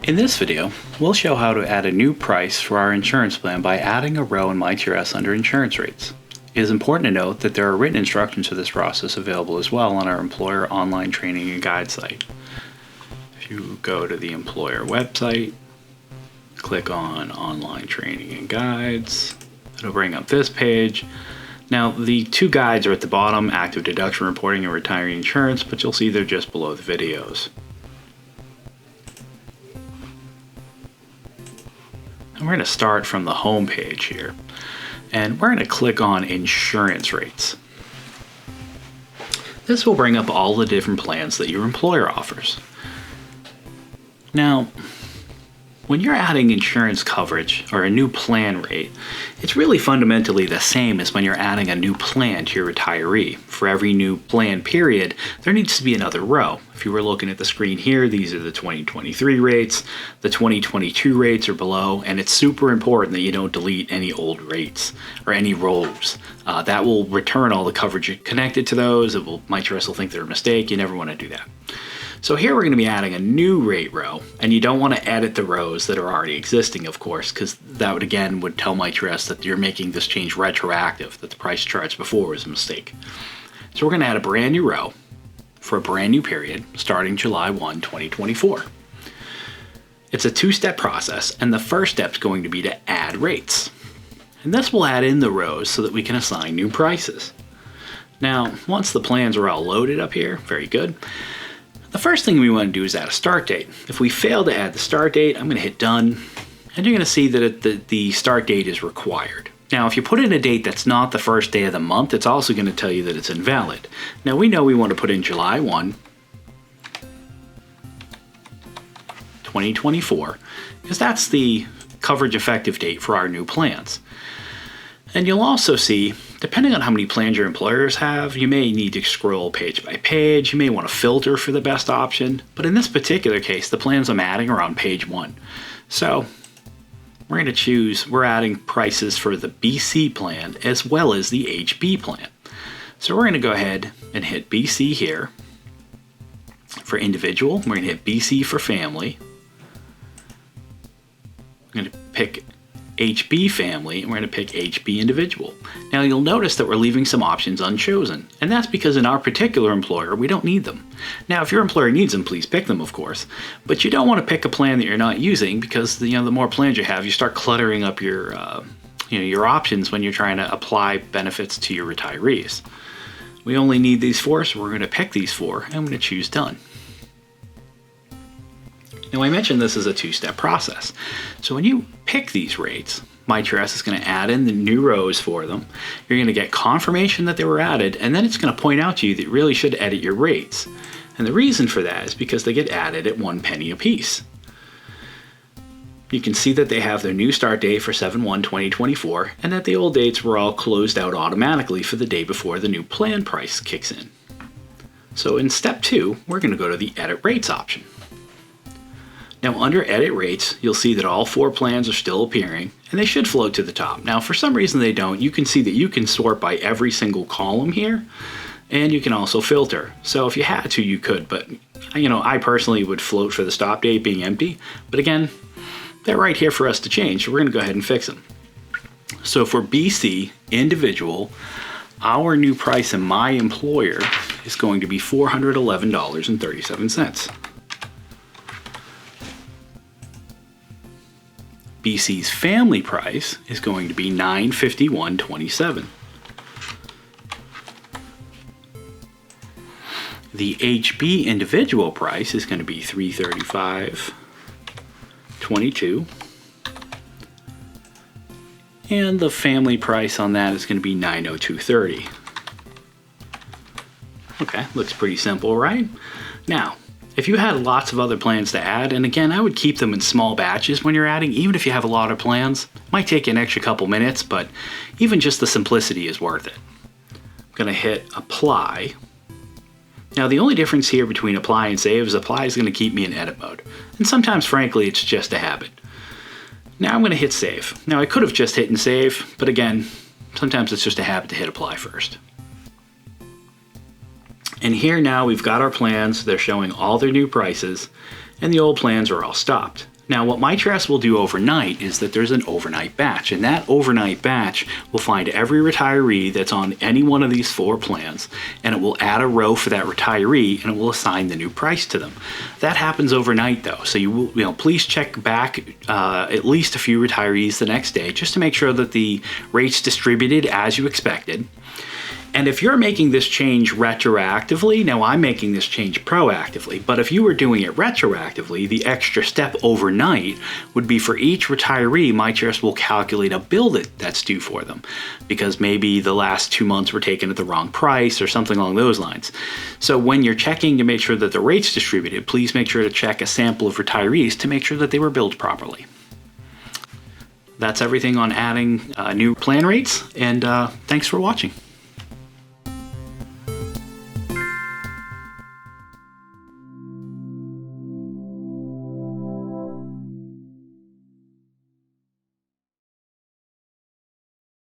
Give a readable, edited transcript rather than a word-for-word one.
In this video, we'll show how to add a new price for our insurance plan by adding a row in MyTRS under insurance rates. It is important to note that there are written instructions for this process available as well on our employer online training and guide site. If you go to the employer website, click on online training and guides, it'll bring up this page. Now the two guides are at the bottom, active deduction reporting and retiree insurance, but you'll see they're just below the videos. And we're going to start from the home page here, and we're going to click on insurance rates. This will bring up all the different plans that your employer offers. Now, when you're adding insurance coverage or a new plan rate, it's really fundamentally the same as when you're adding a new plan to your retiree. For every new plan period, there needs to be another row. If you were looking at the screen here, these are the 2023 rates, the 2022 rates are below, and it's super important that you don't delete any old rates or any rows. That will return all the coverage connected to those. MyTRS will think they're a mistake. You never want to do that. So here we're going to be adding a new rate row, and you don't want to edit the rows that are already existing, of course, because that would tell MyTRS that you're making this change retroactive, that the price charged before was a mistake. So we're going to add a brand new row for a brand new period starting July 1, 2024. It's a two-step process, and the first step is going to be to add rates. And this will add in the rows so that we can assign new prices. Now, once the plans are all loaded up here, very good. The first thing we want to do is add a start date. If we fail to add the start date, I'm going to hit done, and you're going to see that the start date is required. Now, if you put in a date that's not the first day of the month, it's also going to tell you that it's invalid. Now, we know we want to put in July 1, 2024, because that's the coverage effective date for our new plans. And you'll also see, depending on how many plans your employers have, you may need to scroll page by page. You may want to filter for the best option. But in this particular case, the plans I'm adding are on page 1. So we're going to choose, we're adding prices for the BC plan as well as the HB plan. So we're going to go ahead and hit BC here for individual. We're going to hit BC for family. I'm going to pick HB family, and we're going to pick HB individual. Now you'll notice that we're leaving some options unchosen, and that's because in our particular employer we don't need them. Now if your employer needs them, please pick them, of course, but you don't want to pick a plan that you're not using, because the more plans you have, you start cluttering up your options when you're trying to apply benefits to your retirees. We only need these 4, so we're going to pick these 4, and I'm going to choose done. Now I mentioned this is a two-step process. So when you pick these rates, MyTRS is going to add in the new rows for them. You're going to get confirmation that they were added, and then it's going to point out to you that you really should edit your rates. And the reason for that is because they get added at 1 penny a piece. You can see that they have their new start date for 7/1/2024, and that the old dates were all closed out automatically for the day before the new plan price kicks in. So in step 2, we're going to go to the Edit Rates option. Now under Edit Rates, you'll see that all 4 plans are still appearing, and they should float to the top. Now if for some reason they don't, you can see that you can sort by every single column here, and you can also filter. So if you had to, you could, but I personally would float for the stop date being empty, but again, they're right here for us to change, so we're going to go ahead and fix them. So for BC individual, our new price in my employer is going to be $411.37. BC's family price is going to be $951.27. The HB individual price is going to be $335.22. And the family price on that is going to be $902.30. Okay, looks pretty simple, right? Now, if you had lots of other plans to add, and again, I would keep them in small batches when you're adding, even if you have a lot of plans. It might take you an extra couple minutes, but even just the simplicity is worth it. I'm going to hit Apply. Now the only difference here between Apply and Save is Apply is going to keep me in edit mode. And sometimes, frankly, it's just a habit. Now I'm going to hit Save. Now I could have just hit and Save, but again, sometimes it's just a habit to hit Apply first. And here now we've got our plans. They're showing all their new prices, and the old plans are all stopped. Now, what MyTrust will do overnight is that there's an overnight batch, and that overnight batch will find every retiree that's on any one of these 4 plans, and it will add a row for that retiree, and it will assign the new price to them. That happens overnight, though, so you will, please check back at least a few retirees the next day just to make sure that the rate's distributed as you expected. And if you're making this change retroactively, now I'm making this change proactively, but if you were doing it retroactively, the extra step overnight would be for each retiree, MyTrust will calculate a bill that's due for them, because maybe the last 2 months were taken at the wrong price or something along those lines. So when you're checking to make sure that the rate's distributed, please make sure to check a sample of retirees to make sure that they were billed properly. That's everything on adding new plan rates, and thanks for watching.